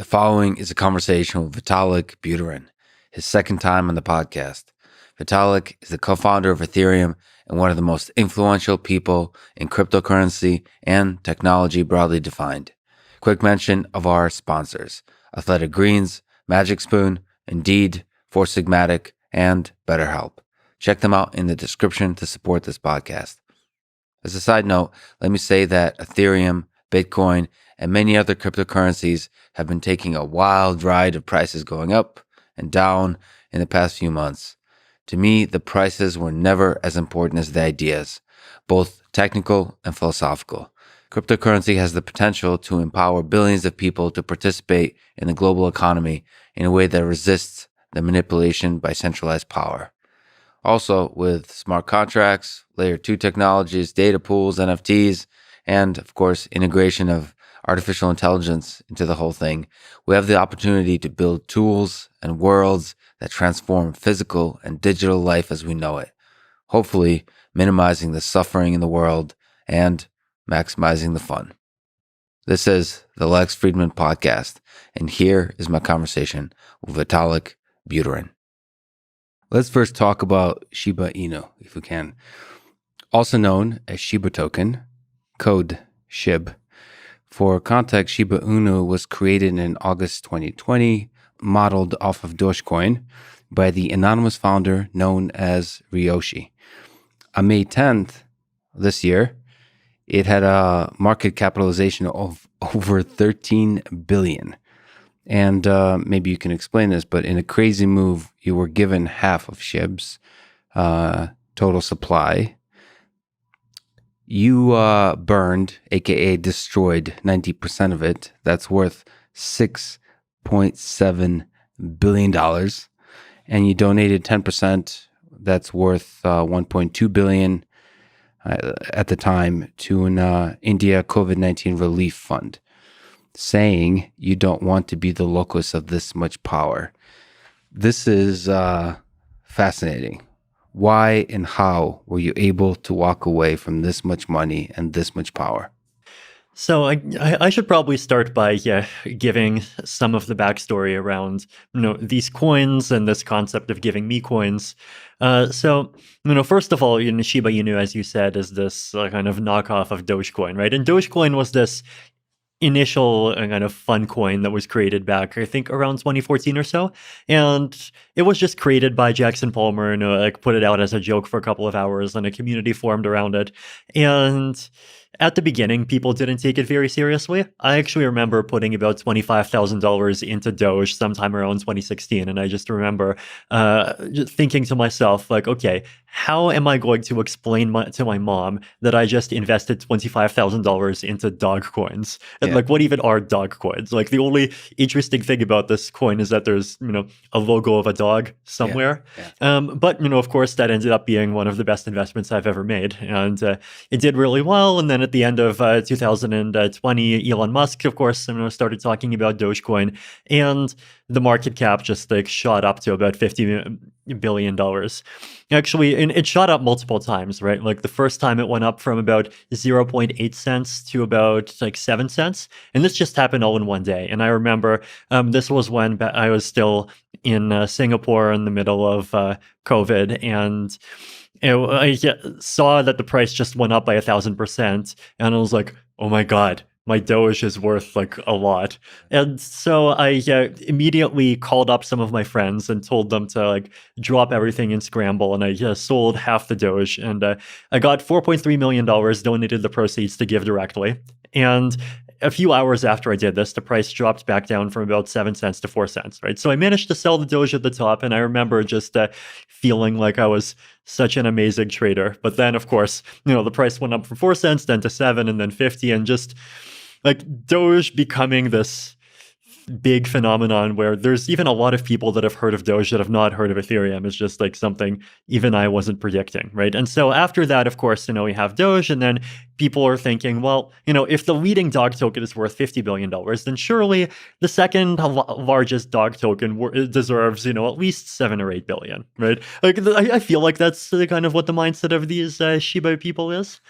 The following is a conversation with Vitalik Buterin, his second time on the podcast. Vitalik is the co-founder of Ethereum and one of the most influential people in cryptocurrency and technology broadly defined. Quick mention of our sponsors: Athletic Greens, Magic Spoon, Indeed, Four Sigmatic, and BetterHelp. Check them out in the description to support this podcast. As a side note, let me say that Ethereum, Bitcoin, and many other cryptocurrencies have been taking a wild ride of prices going up and down in the past few months. To me, the prices were never as important as the ideas, both technical and philosophical. Cryptocurrency has the potential to empower billions of people to participate in the global economy in a way that resists the manipulation by centralized power. Also, with smart contracts, layer 2 technologies, data pools, NFTs, and of course, integration of artificial intelligence into the whole thing, we have the opportunity to build tools and worlds that transform physical and digital life as we know it, hopefully minimizing the suffering in the world and maximizing the fun. This is the Lex Fridman podcast, and here is my conversation with Vitalik Buterin. Let's first talk about Shiba Inu, if we can. Also known as Shiba token, code SHIB. For context, Shiba Inu was created in August 2020, modeled off of Dogecoin by the anonymous founder known as Ryoshi. On May 10th this year, it had a market capitalization of over 13 billion. And maybe you can explain this, but in a crazy move, you were given half of SHIB's total supply. You burned, aka destroyed, 90% of it. That's worth $6.7 billion. And you donated 10%. That's worth $1.2 billion at the time to an India COVID-19 relief fund, saying you don't want to be the locus of this much power. This is fascinating. Why and how were you able to walk away from this much money and this much power? So I should probably start by giving some of the backstory around these coins and this concept of giving me coins. So first of all, Shiba Inu, as you said, is this kind of knockoff of Dogecoin, right? And Dogecoin was this initial kind of fun coin that was created back, I think, around 2014 or so. And it was just created by Jackson Palmer, put it out as a joke for a couple of hours, and a community formed around it. And at the beginning, people didn't take it very seriously. I actually remember putting about $25,000 into Doge sometime around 2016. And I just remember just thinking to myself, okay, how am I going to explain to my mom that I just invested $25,000 into dog coins? And what even are dog coins? The only interesting thing about this coin is that there's, a logo of a dog somewhere. But, of course, that ended up being one of the best investments I've ever made. And it did really well. And then at the end of 2020, Elon Musk, of course, started talking about Dogecoin, and the market cap just shot up to about $50 billion. Actually, and it shot up multiple times, right? The first time it went up from about 0.8 cents to about 7 cents. And this just happened all in one day. And I remember this was when I was still in Singapore in the middle of COVID, and I saw that the price just went up by 1,000%, and I was like, oh my God, my Doge is worth a lot. And so I immediately called up some of my friends and told them to drop everything and scramble. And I sold half the Doge, and I got $4.3 million, donated the proceeds to give directly. And a few hours after I did this, the price dropped back down from about 7 cents to 4 cents, right? So I managed to sell the Doge at the top, and I remember just feeling like I was such an amazing trader. But then, of course, the price went up from 4 cents, then to 7, and then 50, and just Doge becoming this big phenomenon where there's even a lot of people that have heard of Doge that have not heard of Ethereum. It's just something even I wasn't predicting, right? And so after that, of course, we have Doge, and then people are thinking, well, if the leading dog token is worth $50 billion, then surely the second largest dog token deserves, at least 7 or 8 billion, right? Like, I feel like that's kind of what the mindset of these Shiba people is.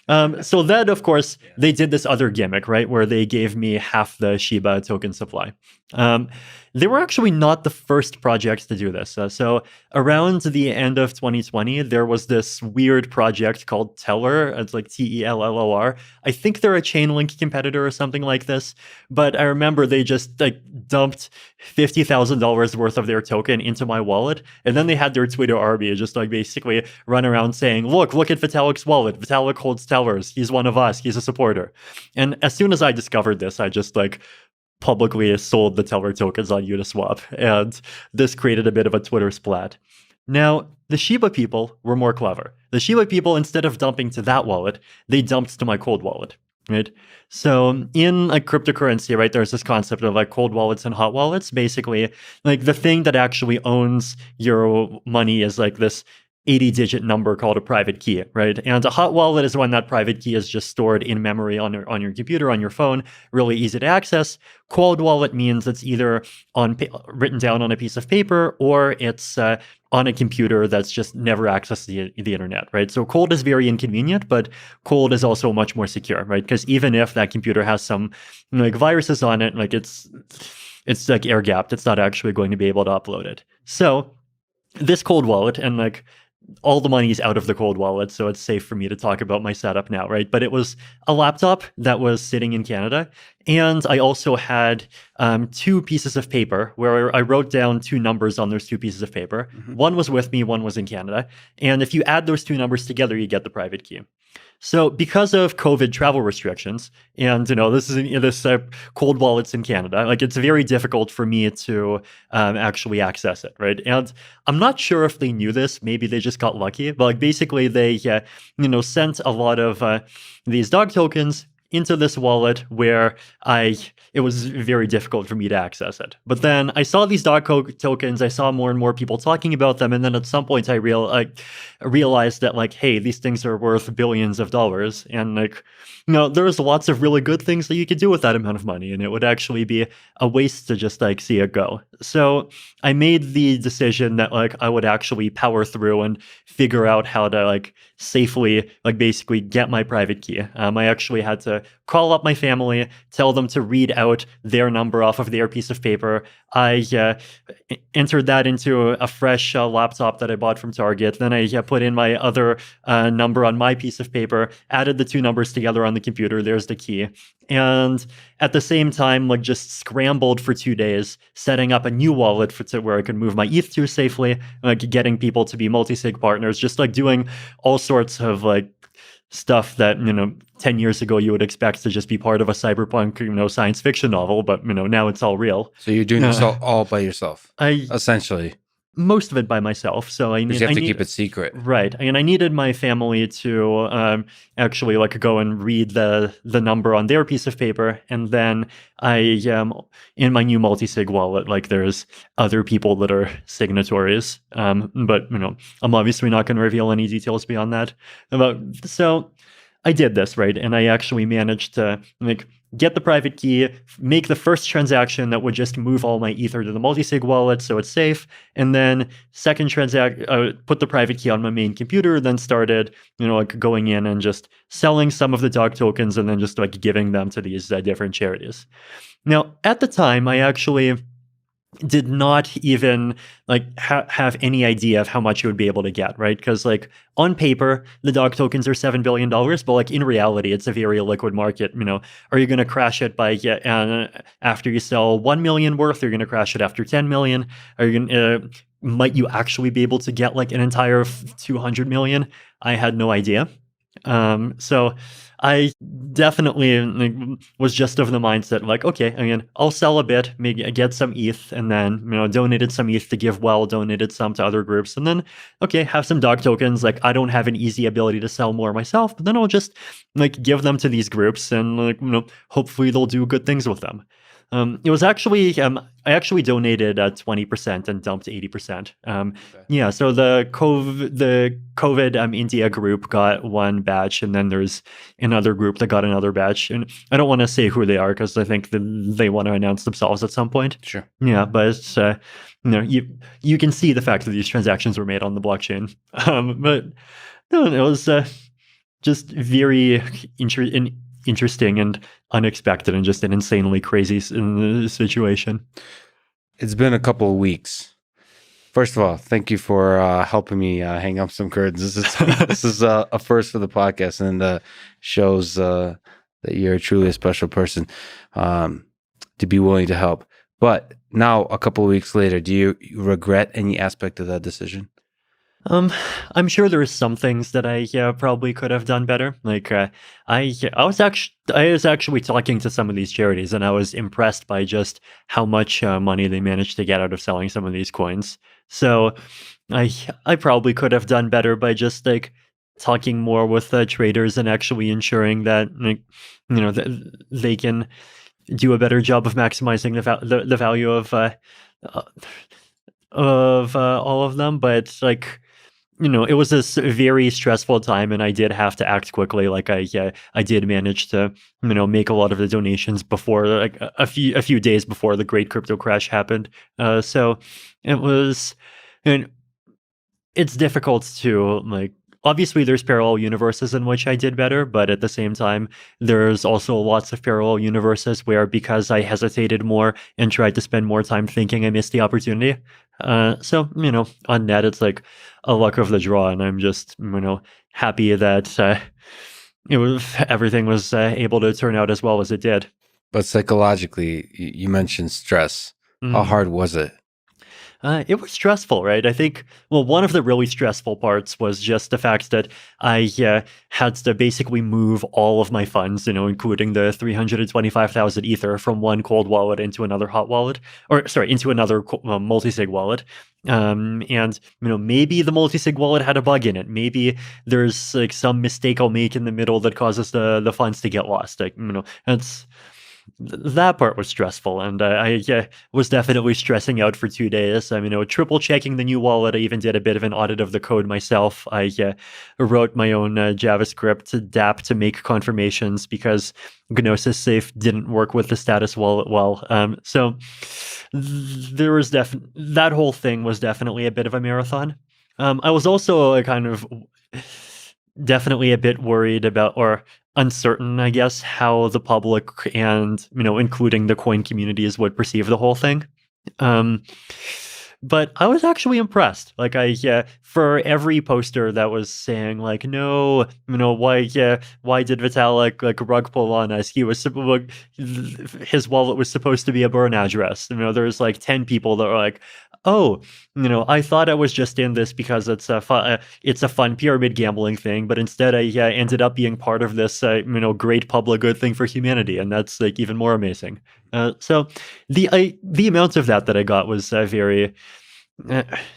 So then, of course, they did this other gimmick, right, where they gave me half the Shiba token supply. They were actually not the first project to do this. So around the end of 2020, there was this weird project called Teller. It's like Tellor. I think they're a Chainlink competitor or something like this. But I remember they just dumped $50,000 worth of their token into my wallet. And then they had their Twitter army just basically run around saying, look at Vitalik's wallet. Vitalik holds Tellers. He's one of us. He's a supporter. And as soon as I discovered this, I just publicly sold the Teller tokens on Uniswap, and this created a bit of a Twitter splat. Now, the Shiba people were more clever. The Shiba people, instead of dumping to that wallet, they dumped to my cold wallet, right? So in cryptocurrency, right, there's this concept of cold wallets and hot wallets. Basically, the thing that actually owns your money is this 80-digit number called a private key, right? And a hot wallet is when that private key is just stored in memory on your computer, on your phone, really easy to access. Cold wallet means it's either written down on a piece of paper, or it's on a computer that's just never accessed the internet, right? So cold is very inconvenient, but cold is also much more secure, right? Because even if that computer has some viruses on it, it's air gapped, it's not actually going to be able to upload it. So this cold wallet, and all the money is out of the cold wallet, so it's safe for me to talk about my setup now, right? But it was a laptop that was sitting in Canada, and I also had 2 pieces of paper where I wrote down 2 numbers on those 2 pieces of paper. Mm-hmm. One was with me, one was in Canada, and if you add those 2 numbers together, you get the private key. So because of COVID travel restrictions, and this cold wallets in Canada, it's very difficult for me to actually access it, right? And I'm not sure if they knew this. Maybe they just got lucky. But basically, they sent a lot of these dog tokens into this wallet where it was very difficult for me to access it. But then I saw these dog tokens, I saw more and more people talking about them, and then at some point I realized that hey, these things are worth billions of dollars, and there's lots of really good things that you could do with that amount of money, and it would actually be a waste to just see it go. So I made the decision that I would actually power through and figure out how to safely basically get my private key. I actually had to call up my family, tell them to read out their number off of their piece of paper. I entered that into a fresh laptop that I bought from Target. Then I put in my other number on my piece of paper, added the 2 numbers together on the computer. There's the key. And at the same time, just scrambled for 2 days, setting up a new wallet where I could move my ETH to safely, getting people to be multi-sig partners, just doing all sorts of stuff that 10 years ago you would expect to just be part of a cyberpunk science fiction novel, but now it's all real. So you're doing this all by yourself, essentially. Most of it by myself. So you have to keep it secret, right? And I needed my family to actually go and read the number on their piece of paper, and then I in my new multi-sig wallet, there's other people that are signatories, but I'm obviously not going to reveal any details beyond that. So I did this, right, and I actually managed to get the private key, make the first transaction that would just move all my Ether to the multi-sig wallet so it's safe, and then second put the private key on my main computer, then started going in and just selling some of the dog tokens, and then just giving them to these different charities. Now, at the time, I actually did not even have any idea of how much you would be able to get, right? Because on paper, the dog tokens are $7 billion, but in reality, it's a very liquid market. Are you going to crash it by after you sell 1 million worth? Are you going to crash it after 10 million? Are you going might you actually be able to get an entire 200 million? I had no idea. So I definitely was just of the mindset okay, I'll sell a bit, maybe get some ETH, and then donated some ETH to GiveWell, donated some to other groups, and then have some dog tokens. I don't have an easy ability to sell more myself, but then I'll just give them to these groups, and hopefully they'll do good things with them. It was actually I actually donated 20% and dumped 80%. Okay. Yeah, so the COVID India group got one batch, and then there's another group that got another batch. And I don't want to say who they are because I think they want to announce themselves at some point. Sure. Yeah, but you can see the fact that these transactions were made on the blockchain. But no, it was just very interesting and unexpected, and just an insanely crazy situation. It's been a couple of weeks. First of all, thank you for helping me hang up some curtains. This is a first for the podcast, and shows that you're truly a special person to be willing to help. But now, a couple of weeks later, do you regret any aspect of that decision? I'm sure there's some things that I probably could have done better. Like I was actually talking to some of these charities, and I was impressed by just how much money they managed to get out of selling some of these coins. So I probably could have done better by just like talking more with traders and actually ensuring that that they can do a better job of maximizing the value of all of them. But like, it was this very stressful time, and I did have to act quickly. Like I did manage to, make a lot of the donations before, like a few days before the great crypto crash happened. So it was, and it's difficult to like. Obviously, there's parallel universes in which I did better, but at the same time, there's also lots of parallel universes where, because I hesitated more and tried to spend more time thinking, I missed the opportunity. So, on net, it's like a luck of the draw, and I'm just, happy that everything was able to turn out as well as it did. But psychologically, you mentioned stress. How hard was it? It was stressful, right? I think, well, one of the really stressful parts was just the fact that I had to basically move all of my funds, including the 325,000 Ether, from one cold wallet into another hot wallet, into another multi-sig wallet. And maybe the multi-sig wallet had a bug in it. Maybe there's like some mistake I'll make in the middle that causes the funds to get lost. Like, that part was stressful, and I was definitely stressing out for 2 days. I mean, triple checking the new wallet. I even did a bit of an audit of the code myself. I wrote my own JavaScript DApp to make confirmations, because Gnosis Safe didn't work with the status wallet well. So there was that whole thing was definitely a bit of a marathon. I was also kind of definitely a bit worried about, or uncertain, I guess, how the public and, including the coin communities would perceive the whole thing. But I was actually impressed. Like for every poster that was saying like, no, why did Vitalik like rug pull on us? His wallet was supposed to be a burn address. There's like 10 people that were like, oh, I thought I was just in this because it's a fun pyramid gambling thing, but instead I ended up being part of this great public good thing for humanity, and that's like even more amazing. So the amount of that I got was very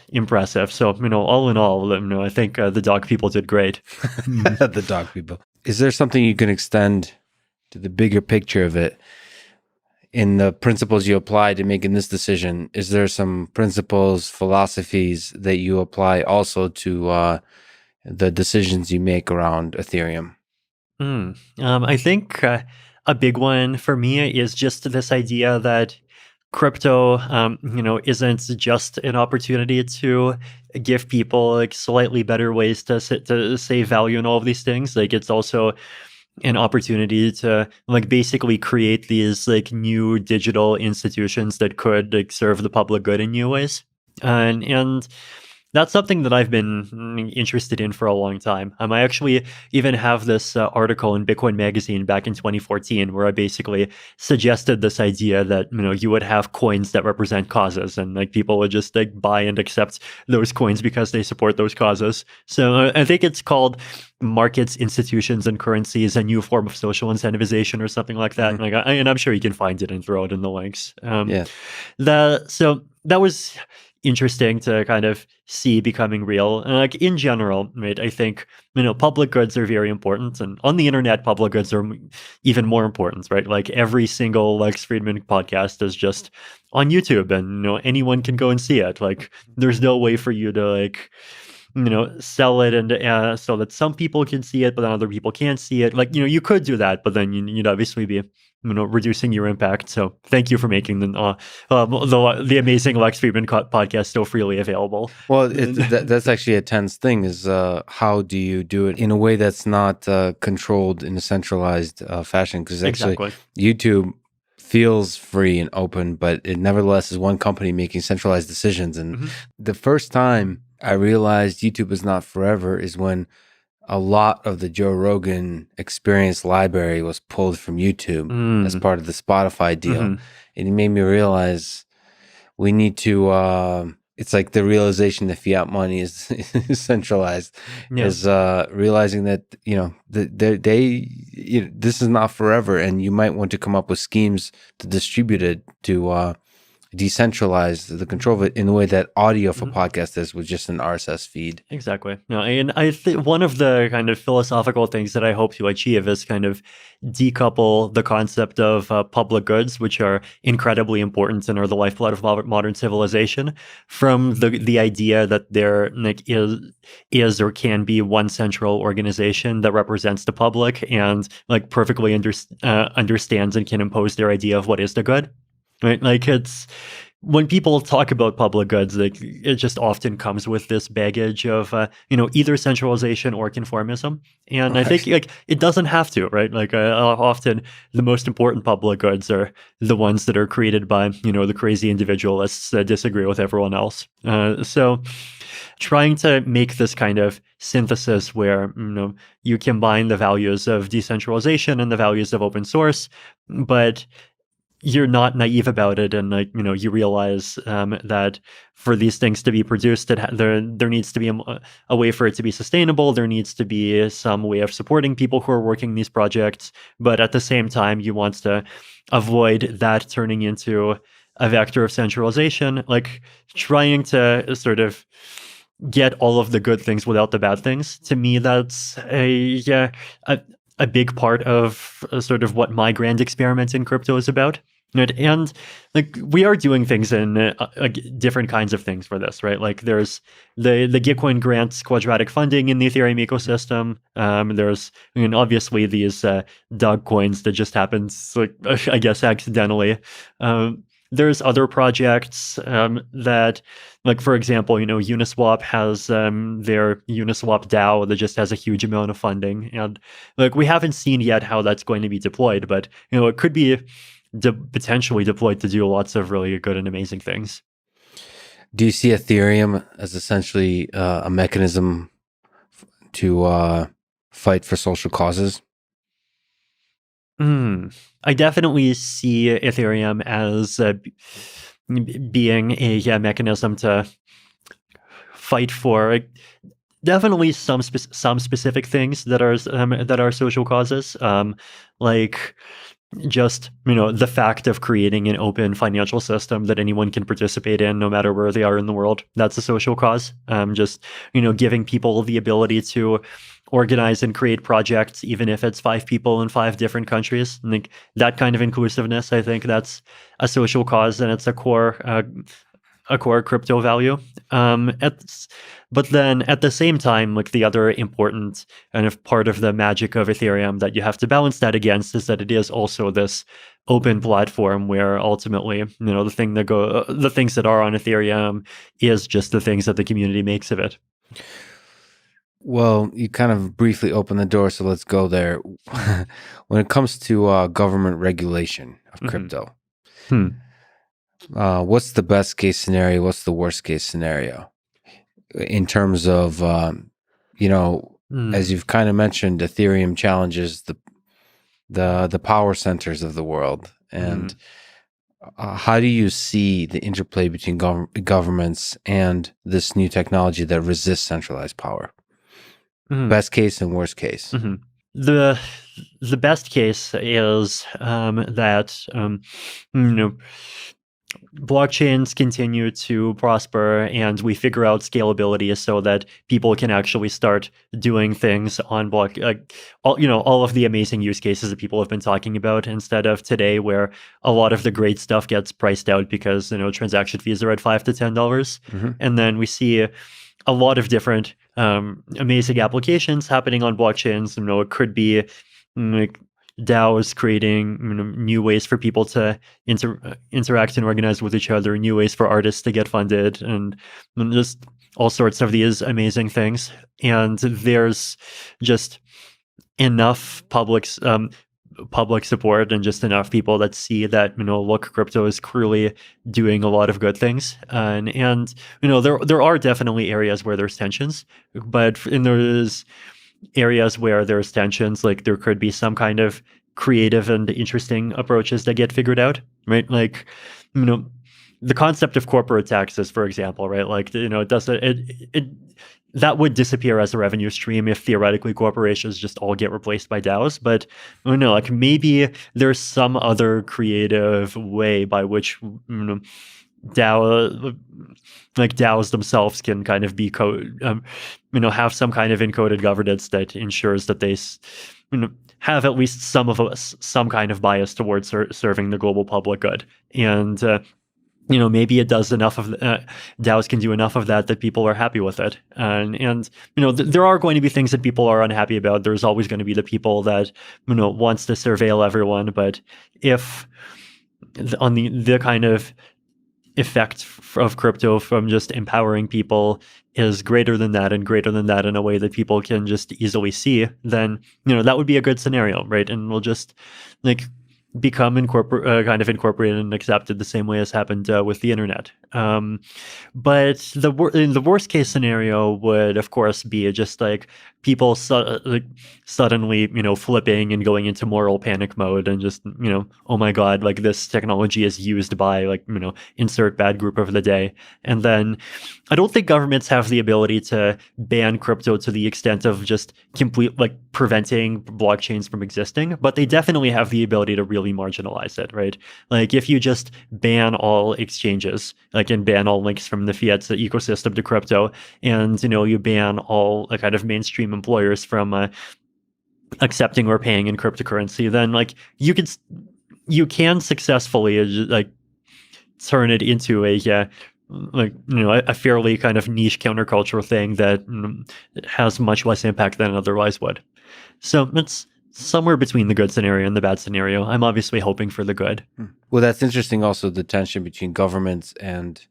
impressive. So all in all, I think the dog people did great. The dog people. Is there something you can extend to the bigger picture of it? In the principles you applied in making this decision, is there some principles, philosophies that you apply also to the decisions you make around Ethereum? I think a big one for me is just this idea that crypto, isn't just an opportunity to give people like slightly better ways to save value and all of these things. Like, it's also an opportunity to like basically create these like new digital institutions that could like serve the public good in new ways. And that's something that I've been interested in for a long time. I actually even have this article in Bitcoin Magazine back in 2014 where I basically suggested this idea that you would have coins that represent causes, and like people would just like buy and accept those coins because they support those causes. So I think it's called Markets, Institutions, and Currencies: A New Form of Social Incentivization, or something like that. And I'm sure you can find it and throw it in the links. So that was interesting to kind of see becoming real. And like in general, right, I think, public goods are very important. And on the internet, public goods are even more important, right? Like every single Lex Fridman podcast is just on YouTube, and anyone can go and see it. Like there's no way for you to like sell it and so that some people can see it, but then other people can't see it. Like you could do that, but then you'd obviously be reducing your impact. So thank you for making the amazing Lex Fridman podcast so freely available. Well, that's actually a tense thing. Is how do you do it in a way that's not controlled in a centralized fashion? Because actually, Exactly. YouTube feels free and open, but it nevertheless is one company making centralized decisions. And the first time I realized YouTube is not forever is when a lot of the Joe Rogan Experience library was pulled from YouTube as part of the Spotify deal. And it made me realize we need to, it's like the realization that fiat money is centralized, is realizing that, this is not forever, and you might want to come up with schemes to distribute it, to decentralize the control of it in the way that audio for podcast is with just an RSS feed. Exactly. No, and I think one of the kind of philosophical things that I hope to achieve is kind of decouple the concept of public goods, which are incredibly important and are the lifeblood of modern civilization, from the idea that there like is or can be one central organization that represents the public and like perfectly understands and can impose their idea of what is the good. Right, like it's when people talk about public goods, like it just often comes with this baggage of either centralization or conformism, and I think like it doesn't have to, right? Like often the most important public goods are the ones that are created by the crazy individualists that disagree with everyone else. So trying to make this kind of synthesis where you combine the values of decentralization and the values of open source, but you're not naive about it, and like you realize that for these things to be produced, there needs to be a way for it to be sustainable. There needs to be some way of supporting people who are working these projects, but at the same time, you want to avoid that turning into a vector of centralization, like trying to sort of get all of the good things without the bad things. To me, that's a big part of sort of what my grand experiment in crypto is about. Right? And like we are doing things in different kinds of things for this, right? Like there's the Gitcoin grants quadratic funding in the Ethereum ecosystem. There's obviously these dog coins that just happens, like I guess accidentally. There's other projects that, like for example, Uniswap has their Uniswap DAO that just has a huge amount of funding, and like we haven't seen yet how that's going to be deployed, but it could be potentially deployed to do lots of really good and amazing things. Do you see Ethereum as essentially a mechanism to fight for social causes? I definitely see Ethereum as being a mechanism to fight for definitely some specific things that are social causes, like just the fact of creating an open financial system that anyone can participate in no matter where they are in the world. That's a social cause. Just giving people the ability to organize and create projects, even if it's 5 people in 5 different countries. And like that kind of inclusiveness, I think that's a social cause, and it's a core crypto value. But then at the same time, like the other important kind of part of the magic of Ethereum that you have to balance that against is that it is also this open platform where ultimately, the things that are on Ethereum is just the things that the community makes of it. Well, you kind of briefly opened the door, so let's go there. When it comes to government regulation of crypto, what's the best case scenario? What's the worst case scenario? In terms of, as you've kind of mentioned, Ethereum challenges the power centers of the world. And how do you see the interplay between governments and this new technology that resists centralized power? Best case and worst case. The best case is that blockchains continue to prosper and we figure out scalability so that people can actually start doing things on all of the amazing use cases that people have been talking about, instead of today where a lot of the great stuff gets priced out because transaction fees are at $5 to $10. And then we see a lot of different amazing applications happening on blockchains. It could be like DAOs creating new ways for people to interact and organize with each other, new ways for artists to get funded, and just all sorts of these amazing things. And there's just enough public support and just enough people that see that look, crypto is clearly doing a lot of good things, and there are definitely areas where there's tensions, but there's areas where there's tensions, like there could be some kind of creative and interesting approaches that get figured out, right? Like the concept of corporate taxes, for example, right? Like it doesn't that would disappear as a revenue stream if theoretically corporations just all get replaced by DAOs. But like maybe there's some other creative way by which DAOs themselves can kind of be have some kind of encoded governance that ensures that they have at least some kind of bias towards serving the global public good. And maybe it does enough of DAOs can do enough of that people are happy with it. And there are going to be things that people are unhappy about. There's always going to be the people that wants to surveil everyone. But if on the kind of effect of crypto from just empowering people is greater than that, and greater than that in a way that people can just easily see, then that would be a good scenario, right? And we'll just become kind of incorporated and accepted the same way as happened with the internet. But the worst case scenario would, of course, be just people suddenly, flipping and going into moral panic mode and just, oh my God, this technology is used by insert bad group of the day. And then I don't think governments have the ability to ban crypto to the extent of just preventing blockchains from existing, but they definitely have the ability to really marginalize it, right? If you just ban all exchanges, and ban all links from the fiat ecosystem to crypto, and you ban all kind of mainstream employers from accepting or paying in cryptocurrency, then you can successfully turn it into a fairly kind of niche countercultural thing that has much less impact than it otherwise would. So it's somewhere between the good scenario and the bad scenario. I'm obviously hoping for the good. Well, that's interesting. Also, the tension between governments and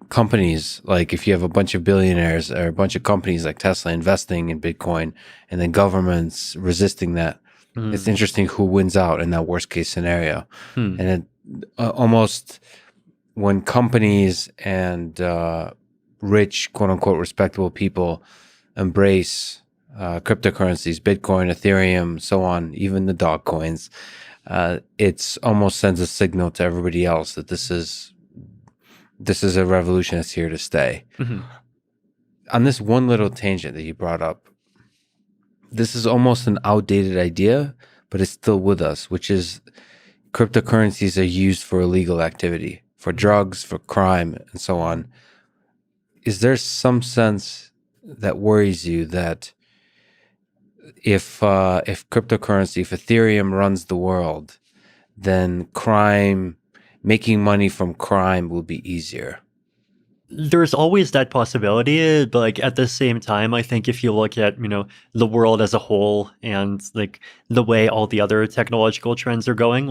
companies. Like if you have a bunch of billionaires or a bunch of companies like Tesla investing in Bitcoin, and then governments resisting that, it's interesting who wins out in that worst case scenario. And it almost when companies and rich, quote unquote, respectable people embrace cryptocurrencies, Bitcoin, Ethereum, so on, even the dog coins, it's almost sends a signal to everybody else that this is a revolution that's here to stay. On this one little tangent that you brought up, this is almost an outdated idea, but it's still with us, which is cryptocurrencies are used for illegal activity, for drugs, for crime, and so on. Is there some sense that worries you that if cryptocurrency, if Ethereum runs the world, then crime, making money from crime will be easier? There's always that possibility, but at the same time, I think if you look at the world as a whole and the way all the other technological trends are going,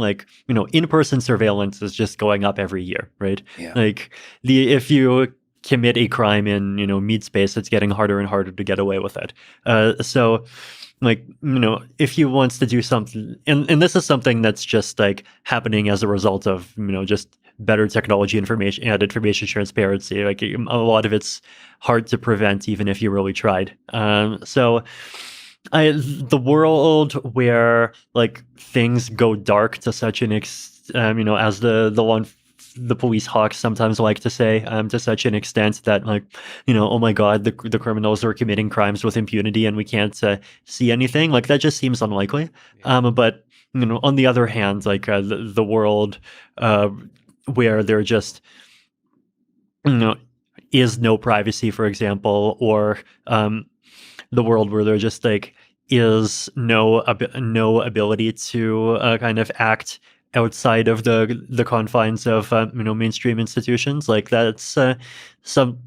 in-person surveillance is just going up every year, right? Yeah. If you commit a crime in meat space, it's getting harder and harder to get away with it. So if you wants to do something, and this is something that's just happening as a result of just better technology, information transparency. A lot of it's hard to prevent, even if you really tried. So the world where things go dark to such an as the police hawks sometimes like to say, to such an extent that oh my God, the criminals are committing crimes with impunity and we can't see anything. That just seems unlikely. But on the other hand, the world where there just, you know, is no privacy, for example, or the world where there just like is no ability to kind of act outside of the confines of mainstream institutions. Like some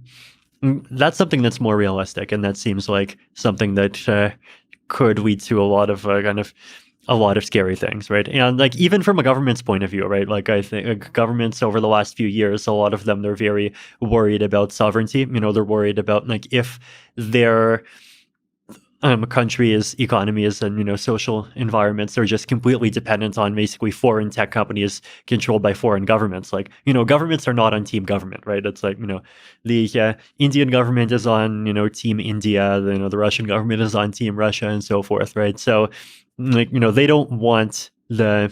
that's something that's more realistic, and that seems like something that could lead to a lot of a lot of scary things, right? And like even from a government's point of view, right? Like I think governments over the last few years, a lot of them, they're very worried about sovereignty. They're worried about like if their countries, economies, and social environments are just completely dependent on basically foreign tech companies controlled by foreign governments. Like governments are not on team government, right? It's like the Indian government is on team India, the Russian government is on team Russia, and so forth, right? So like they don't want the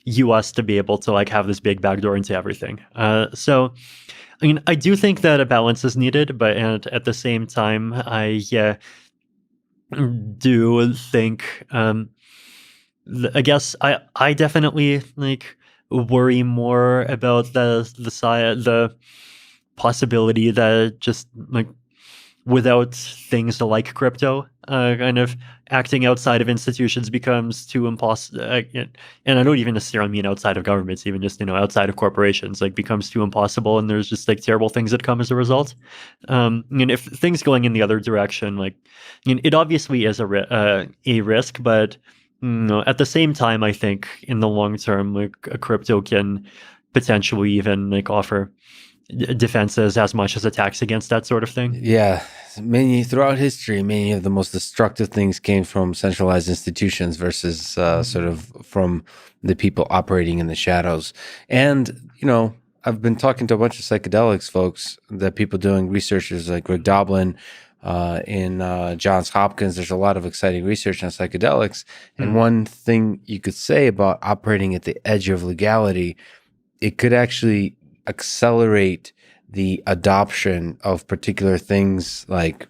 U.S. to be able to like have this big backdoor into everything. So I do think that a balance is needed, but and at the same time, I do think I guess I definitely like worry more about the possibility that just like without things like crypto kind of acting outside of institutions becomes too impossible. And I don't even necessarily mean outside of governments, even just outside of corporations, like becomes too impossible, and there's just like terrible things that come as a result. And if things going in the other direction, like it obviously is a risk, but at the same time, I think in the long term, like a crypto can potentially even like offer defenses as much as attacks against that sort of thing. Yeah, throughout history, many of the most destructive things came from centralized institutions versus sort of from the people operating in the shadows. And I've been talking to a bunch of psychedelics folks, the people doing researchers like Greg Doblin in Johns Hopkins. There's a lot of exciting research on psychedelics. And one thing you could say about operating at the edge of legality, it could actually accelerate the adoption of particular things, like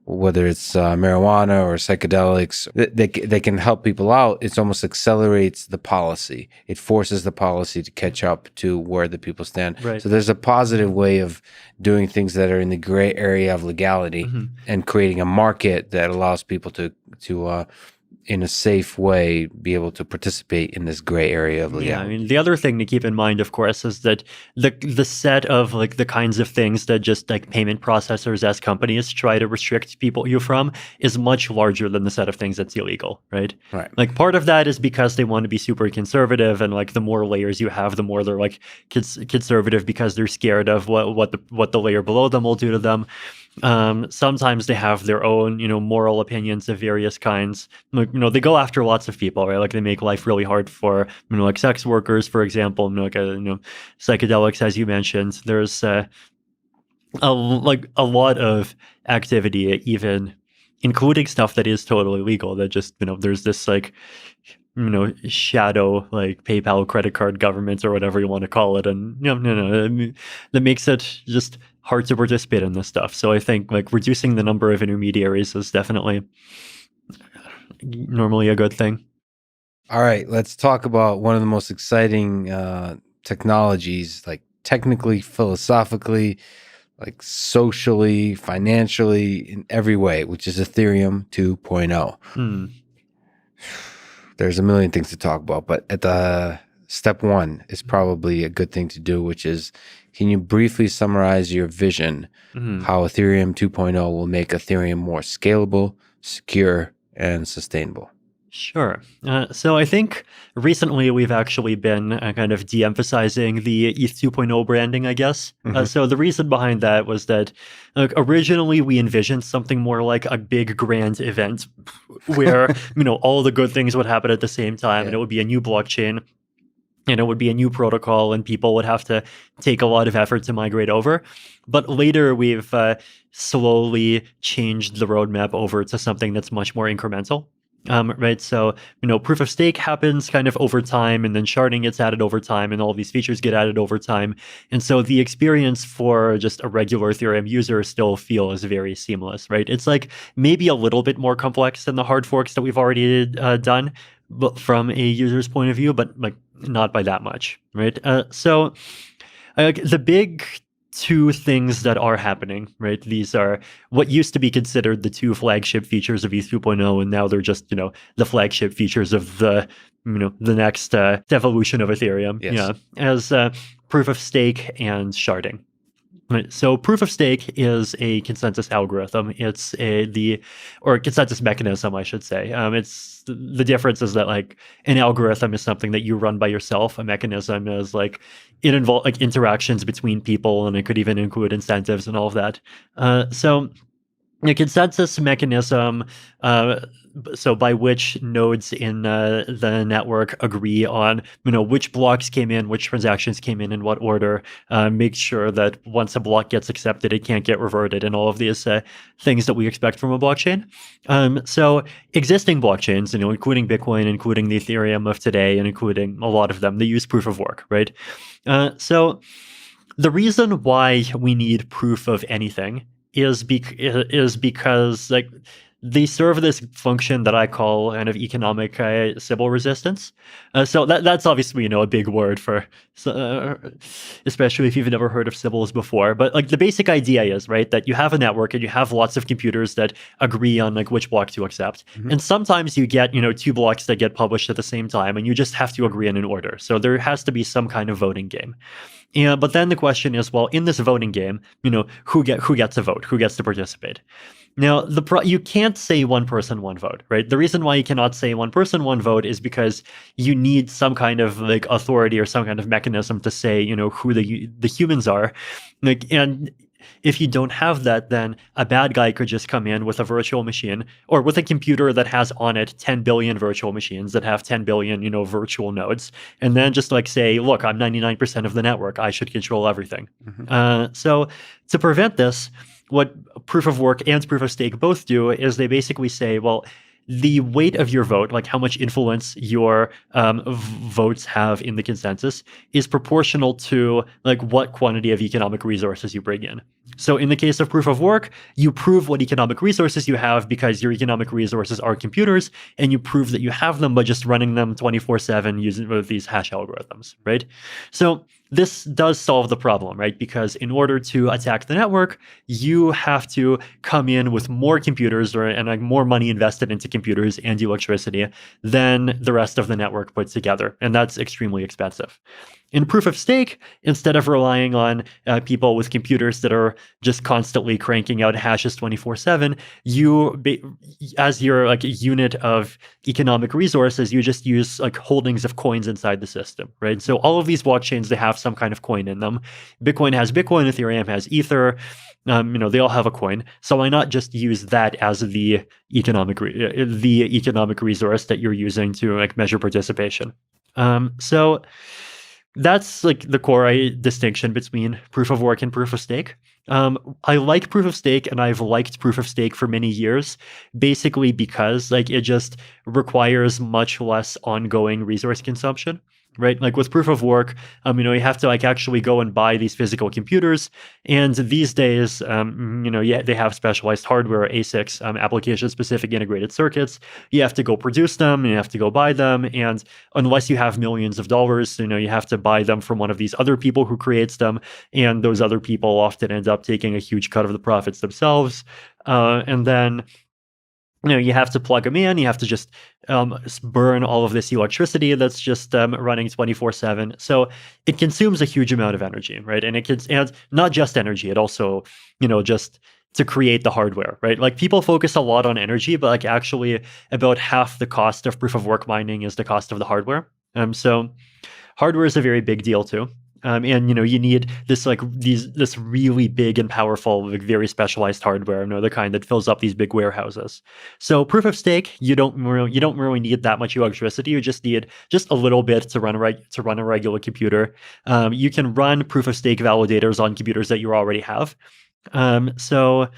whether it's marijuana or psychedelics. They can help people out. It almost accelerates the policy. It forces the policy to catch up to where the people stand. Right. So there's a positive way of doing things that are in the gray area of legality and creating a market that allows people to in a safe way, be able to participate in this gray area of legality. Yeah, I mean, the other thing to keep in mind, of course, is that the set of like the kinds of things that just like payment processors as companies try to restrict you from is much larger than the set of things that's illegal, right? Right. Like part of that is because they want to be super conservative, and like the more layers you have, the more they're like conservative because they're scared of what the layer below them will do to them. Sometimes they have their own, moral opinions of various kinds. Like, they go after lots of people, right? Like they make life really hard for, like sex workers, for example. Psychedelics, as you mentioned. There's a lot of activity, even including stuff that is totally legal. That just, there's this like, shadow like PayPal credit card government or whatever you want to call it, and that makes it just hard to participate in this stuff. So I think like reducing the number of intermediaries is definitely normally a good thing. All right, let's talk about one of the most exciting technologies, like technically, philosophically, like socially, financially, in every way, which is Ethereum 2.0. There's a million things to talk about, but at the step one is probably a good thing to do, which is, can you briefly summarize your vision, how Ethereum 2.0 will make Ethereum more scalable, secure, and sustainable? Sure. So I think recently we've actually been kind of de-emphasizing the ETH 2.0 branding, I guess. So the reason behind that was that originally we envisioned something more like a big grand event where, all the good things would happen at the same time, and it would be a new blockchain, and it would be a new protocol, and people would have to take a lot of effort to migrate over. But later we've slowly changed the roadmap over to something that's much more incremental. Right. So, proof of stake happens kind of over time, and then sharding gets added over time, and all these features get added over time. And so the experience for just a regular Ethereum user still feels very seamless, right? It's like maybe a little bit more complex than the hard forks that we've already done, but from a user's point of view, but like not by that much, right? So The big two things that are happening, right? These are what used to be considered the two flagship features of ETH 2.0, and now they're just, the flagship features of the next evolution of Ethereum. Yes. Yeah, as proof of stake and sharding. Right. So proof of stake is a consensus algorithm. It's or consensus mechanism, I should say. It's the difference is that like an algorithm is something that you run by yourself. A mechanism is like it involves like interactions between people, and it could even include incentives and all of that. So a consensus mechanism, so by which nodes in the network agree on, which blocks came in, which transactions came in what order, make sure that once a block gets accepted, it can't get reverted, and all of these things that we expect from a blockchain. So existing blockchains, including Bitcoin, including the Ethereum of today, and including a lot of them, they use proof of work, right? So the reason why we need proof of anything is because like they serve this function that I call kind of economic Sybil resistance. So that's obviously a big word for, especially if you've never heard of Sybils before. But like the basic idea is right that you have a network and you have lots of computers that agree on like which block to accept, and sometimes you get two blocks that get published at the same time, and you just have to agree in an order. So there has to be some kind of voting game. But then the question is, well, in this voting game, who gets a vote, who gets to participate? Now, you can't say one person, one vote, right? The reason why you cannot say one person, one vote is because you need some kind of like authority or some kind of mechanism to say, who the humans are, like, and if you don't have that, then a bad guy could just come in with a virtual machine or with a computer that has on it 10 billion virtual machines that have 10 billion, virtual nodes, and then just like say, look, I'm 99% of the network. I should control everything. So to prevent this, what proof of work and proof of stake both do is they basically say, well, the weight of your vote, like how much influence your votes have in the consensus, is proportional to like what quantity of economic resources you bring in. So in the case of proof of work, you prove what economic resources you have because your economic resources are computers, and you prove that you have them by just running them 24/7 using these hash algorithms, right? So this does solve the problem, right? Because in order to attack the network, you have to come in with more computers and like more money invested into computers and electricity than the rest of the network put together. And that's extremely expensive. In proof of stake, instead of relying on people with computers that are just constantly cranking out hashes 24/7, as your like unit of economic resources, you just use like holdings of coins inside the system, right? So all of these blockchains, they have some kind of coin in them. Bitcoin has Bitcoin, Ethereum has Ether. They all have a coin. So why not just use that as the economic resource that you're using to like measure participation? So that's like the core distinction between proof of work and proof of stake. I like proof of stake, and I've liked proof of stake for many years, basically because like it just requires much less ongoing resource consumption. Right, like with proof of work, you have to like actually go and buy these physical computers, and these days, they have specialized hardware, ASICs, application-specific integrated circuits. You have to go produce them, and you have to go buy them, and unless you have millions of dollars, you have to buy them from one of these other people who creates them, and those other people often end up taking a huge cut of the profits themselves, and then you have to plug them in. You have to just burn all of this electricity that's just running 24/7. So it consumes a huge amount of energy, right? And and not just energy, it also, just to create the hardware, right? Like people focus a lot on energy, but like actually about half the cost of proof of work mining is the cost of the hardware. So hardware is a very big deal too. And you need this this really big and powerful, like very specialized hardware, the kind that fills up these big warehouses. So proof of stake, you don't really need that much electricity. You just need just a little bit to run a regular computer. You can run proof of stake validators on computers that you already have. So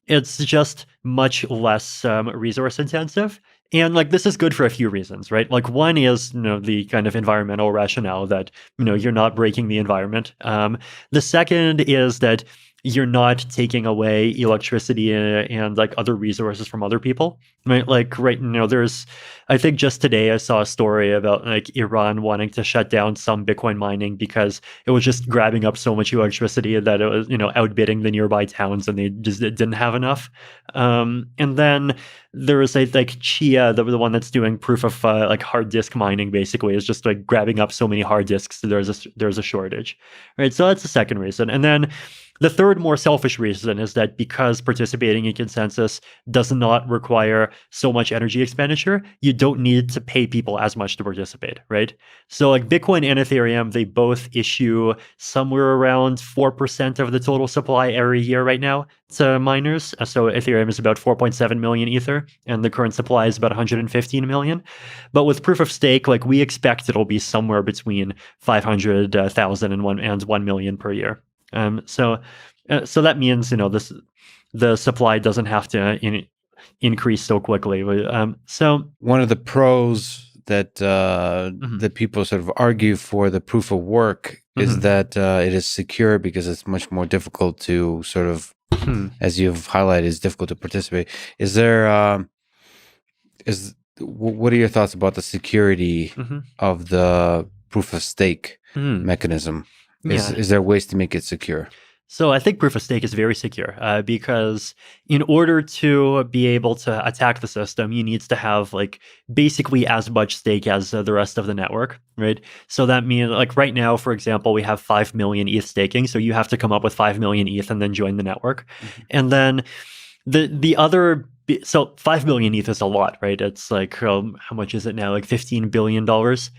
it's just much less resource intensive. And like this is good for a few reasons, right? Like one is, the kind of environmental rationale that, you're not breaking the environment. The second is that you're not taking away electricity and like other resources from other people, right? Like there's, I think just today I saw a story about like Iran wanting to shut down some Bitcoin mining because it was just grabbing up so much electricity that it was, outbidding the nearby towns, and they just didn't have enough. And then there is like Chia, the one that's doing proof of like hard disk mining, basically is just like grabbing up so many hard disks, so there's a shortage, right? So that's the second reason. And then the third, more selfish reason is that because participating in consensus does not require so much energy expenditure, you don't need to pay people as much to participate, right? So like Bitcoin and Ethereum, they both issue somewhere around 4% of the total supply every year right now to miners. So Ethereum is about 4.7 million Ether, and the current supply is about 115 million. But with proof of stake, like we expect it'll be somewhere between 500,000 and 1 million per year. So that means the supply doesn't have to increase so quickly. So one of the pros that Mhm. that people sort of argue for the proof of work is Mhm. that it is secure because it's much more difficult to sort of, as you've highlighted, it's difficult to participate. Is there what are your thoughts about the security Mhm. of the proof of stake Mhm. mechanism? Yeah. Is there ways to make it secure? So I think proof of stake is very secure because in order to be able to attack the system, you need to have like basically as much stake as the rest of the network, right? So that means like right now, for example, we have 5 million ETH staking. So you have to come up with 5 million ETH and then join the network. And then the other, so 5 million ETH is a lot, right? It's like, how much is it now? Like $15 billion.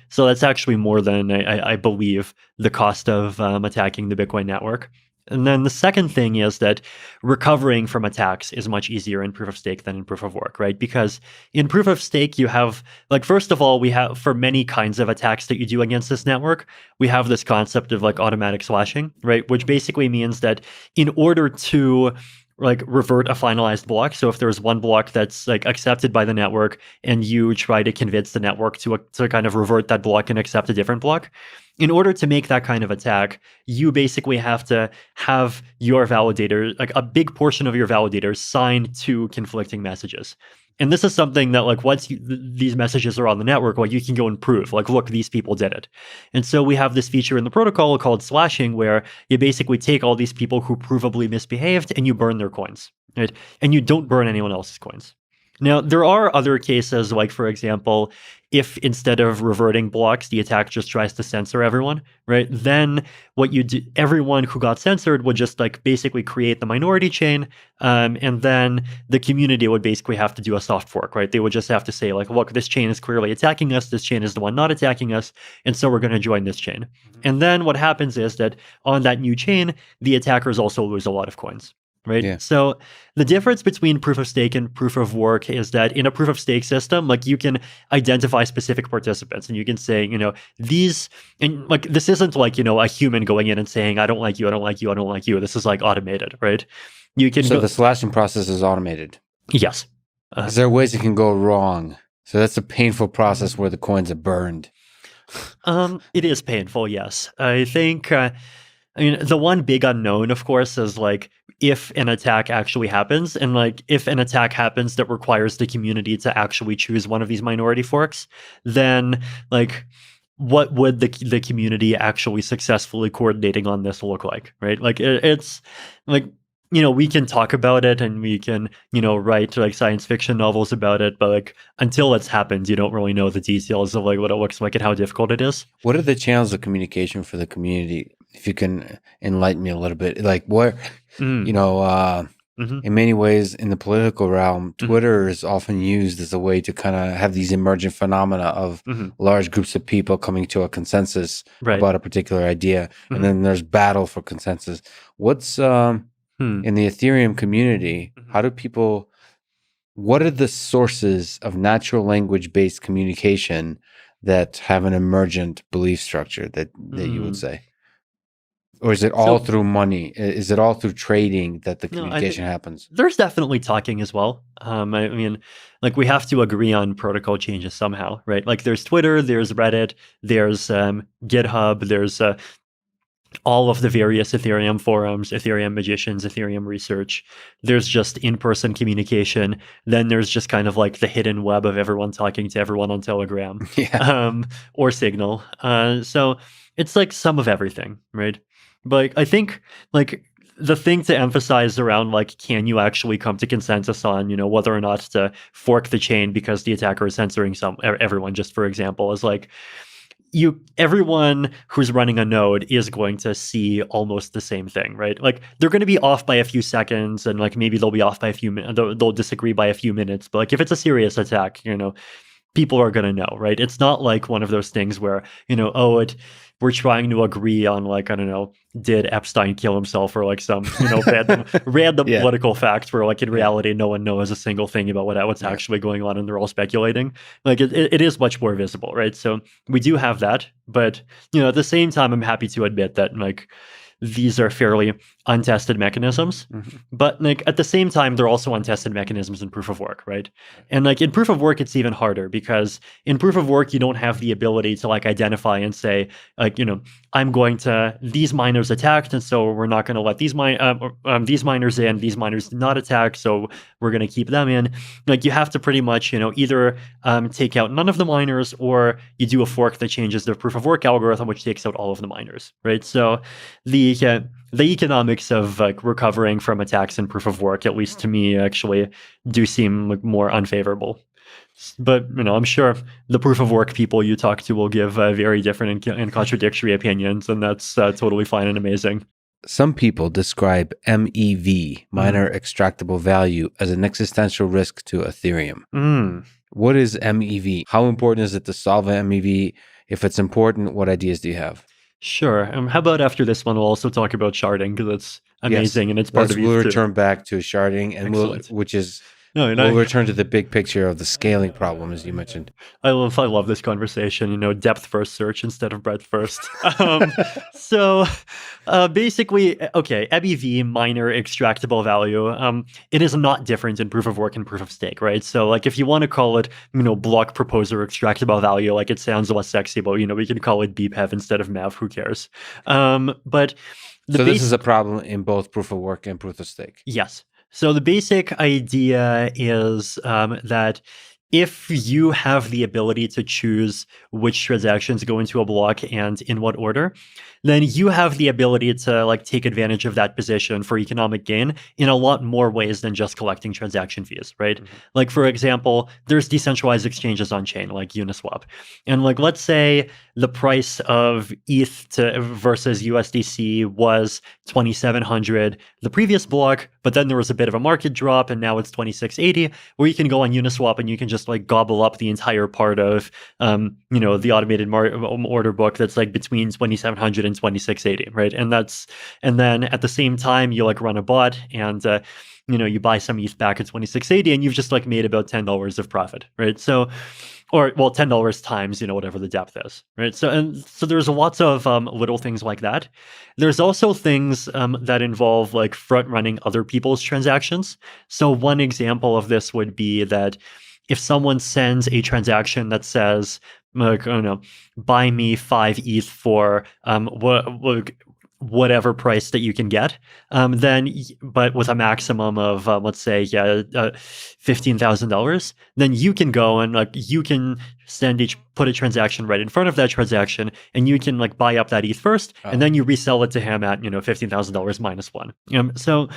So that's actually more than I believe the cost of attacking the Bitcoin network. And then the second thing is that recovering from attacks is much easier in proof of stake than in proof of work, right? Because in proof of stake, you have, like, first of all, we have, for many kinds of attacks that you do against this network, we have this concept of like automatic slashing, right? Which basically means that in order to like revert a finalized block. So if there's one block that's like accepted by the network and you try to convince the network to kind of revert that block and accept a different block, in order to make that kind of attack, you basically have to have your validator, like a big portion of your validators, sign two conflicting messages. And this is something that, like, once these messages are on the network, like, you can go and prove, like, look, these people did it. And so we have this feature in the protocol called slashing, where you basically take all these people who provably misbehaved and you burn their coins, right? And you don't burn anyone else's coins. Now, there are other cases, like, for example, if instead of reverting blocks, the attack just tries to censor everyone, right? Then what you do, everyone who got censored would just like basically create the minority chain, and then the community would basically have to do a soft fork, right? They would just have to say like, look, this chain is clearly attacking us. This chain is the one not attacking us, and so we're going to join this chain. And then what happens is that on that new chain, the attackers also lose a lot of coins. Right. Yeah. So the difference between proof of stake and proof of work is that in a proof of stake system, like you can identify specific participants and you can say, these, and like this isn't like, a human going in and saying, I don't like you, I don't like you, I don't like you. This is like automated, right? You can So the slashing process is automated. Yes. Is there ways it can go wrong? So that's a painful process where the coins are burned. It is painful, yes. I think, the one big unknown, of course, is like if an attack actually happens, and like if an attack happens that requires the community to actually choose one of these minority forks, then like what would the community actually successfully coordinating on this look like, right? Like it's like we can talk about it and we can write like science fiction novels about it, but like until it's happened, you don't really know the details of like what it looks like and how difficult it is. What are the channels of communication for the community? If you can enlighten me a little bit, like what, in many ways in the political realm, Twitter is often used as a way to kind of have these emergent phenomena of large groups of people coming to a consensus about a particular idea. And then there's battle for consensus. What's in the Ethereum community, how do people, what are the sources of natural language-based communication that have an emergent belief structure that you would say? Or is it all through money? Is it all through trading that the communication happens? There's definitely talking as well. I mean, like we have to agree on protocol changes somehow, right? Like there's Twitter, there's Reddit, there's GitHub, there's all of the various Ethereum forums, Ethereum magicians, Ethereum research. There's just in-person communication. Then there's just kind of like the hidden web of everyone talking to everyone on Telegram, Yeah. or Signal. So it's like some of everything, right? But I think like the thing to emphasize around like, can you actually come to consensus on, whether or not to fork the chain because the attacker is censoring everyone, just for example, is like, everyone who's running a node is going to see almost the same thing, right? Like they're going to be off by a few seconds, and like maybe they'll be off by a few minutes. They'll disagree by a few minutes, but like if it's a serious attack, people are going to know, right? It's not like one of those things where, we're trying to agree on like, I don't know, did Epstein kill himself, or like some, random Yeah. political facts where like in reality, no one knows a single thing about what's actually going on, and they're all speculating. Like it is much more visible, right? So we do have that, but at the same time, I'm happy to admit that like these are fairly untested mechanisms, but like at the same time, they're also untested mechanisms in proof of work, right? And like in proof of work, it's even harder because in proof of work, you don't have the ability to like identify and say like, I'm going to, these miners attacked, and so we're not going to let these miners in. These miners did not attack, so we're going to keep them in. Like you have to pretty much, either take out none of the miners, or you do a fork that changes the proof of work algorithm, which takes out all of the miners, right? So the economics of like recovering from attacks in proof of work, at least to me, actually do seem like more unfavorable. But I'm sure the proof of work people you talk to will give very different and contradictory opinions, and that's totally fine and amazing. Some people describe MEV, miner extractable value, as an existential risk to Ethereum. What is MEV? How important is it to solve an MEV? If it's important, what ideas do you have? Sure. How about after this one, we'll also talk about sharding, because it's amazing, and it's part of We'll ETH too. return back to sharding, and we'll return to the big picture of the scaling problem, as you mentioned. I love this conversation. Depth first search instead of breadth first. So basically, okay, MEV, miner extractable value. It is not different in proof of work and proof of stake, right? So like if you want to call it, block proposer extractable value, like it sounds less sexy, but we can call it BPEV instead of MEV. Who cares? But this is a problem in both proof of work and proof of stake. Yes. So the basic idea is that if you have the ability to choose which transactions go into a block and in what order, then you have the ability to like take advantage of that position for economic gain in a lot more ways than just collecting transaction fees, right? Like for example, there's decentralized exchanges on chain like Uniswap. And like let's say the price of ETH versus USDC was 2,700 the previous block, but then there was a bit of a market drop and now it's 2,680, where you can go on Uniswap and you can just like gobble up the entire part of the automated order book that's like between 2,700 and 2,680, right? And then at the same time you like run a bot and you buy some ETH back at 2,680 and you've just like made about $10 of profit, right? So $10 times whatever the depth is, right? So there's lots of little things like that. There's also things that involve like front running other people's transactions. So one example of this would be that if someone sends a transaction that says, like, I don't know, buy me 5 ETH for whatever price that you can get, but with a maximum of let's say $15,000, then you can go and like you can put a transaction right in front of that transaction, and you can like buy up that ETH first, and then you resell it to him at $15,000 minus one. So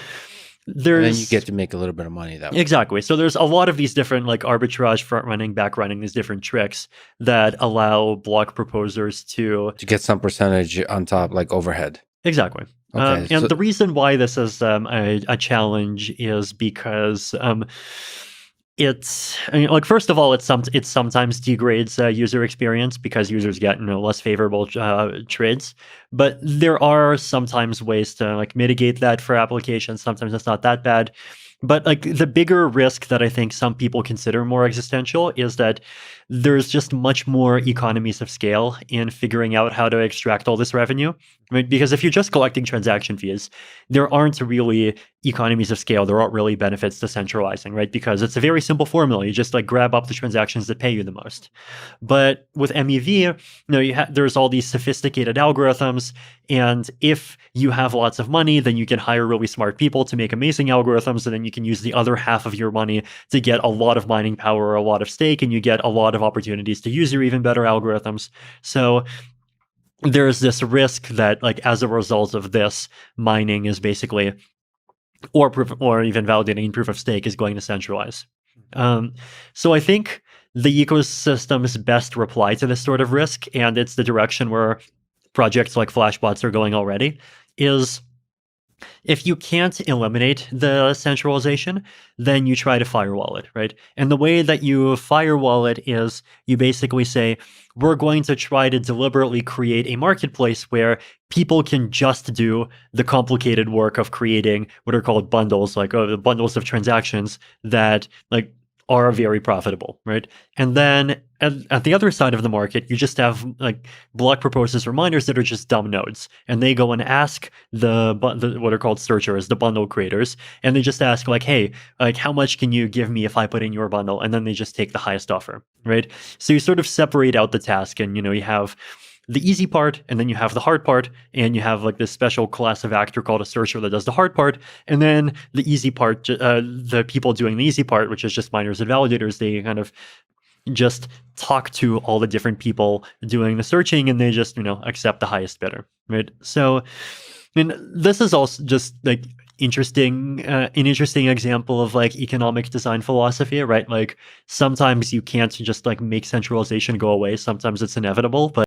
and then you get to make a little bit of money that way. Exactly. So there's a lot of these different like arbitrage, front running, back running, these different tricks that allow block proposers to get some percentage on top, like overhead. Exactly. Okay, and the reason why this is a challenge is because first of all, it sometimes degrades user experience because users get less favorable trades. But there are sometimes ways to like mitigate that for applications. Sometimes it's not that bad. But like the bigger risk that I think some people consider more existential is that there's just much more economies of scale in figuring out how to extract all this revenue, right? Because if you're just collecting transaction fees, there aren't really economies of scale. There aren't really benefits to centralizing, right? Because it's a very simple formula. You just like grab up the transactions that pay you the most. But with MEV, there's all these sophisticated algorithms, and if you have lots of money, then you can hire really smart people to make amazing algorithms, and then you can use the other half of your money to get a lot of mining power or a lot of stake, and you get a lot of opportunities to use your even better algorithms. So there's this risk that, like, as a result of this, mining is basically, or even validating proof of stake is going to centralize. So I think the ecosystem's best reply to this sort of risk, and it's the direction where projects like Flashbots are going already, is if you can't eliminate the centralization, then you try to firewall it, right? And the way that you firewall it is you basically say, we're going to try to deliberately create a marketplace where people can just do the complicated work of creating what are called bundles, like the bundles of transactions that like are very profitable, right? And then at the other side of the market, you just have like block proposers or miners that are just dumb nodes, and they go and ask the what are called searchers, the bundle creators, and they just ask like, hey, like how much can you give me if I put in your bundle? And then they just take the highest offer, right? So you sort of separate out the task, and you have the easy part, and then you have the hard part, and you have like this special class of actor called a searcher that does the hard part, and then the easy part, the people doing the easy part, which is just miners and validators, they kind of just talk to all the different people doing the searching, and they just accept the highest bidder, right? So, and this is also just like an interesting example of like economic design philosophy, right? Like sometimes you can't just like make centralization go away. Sometimes it's inevitable, but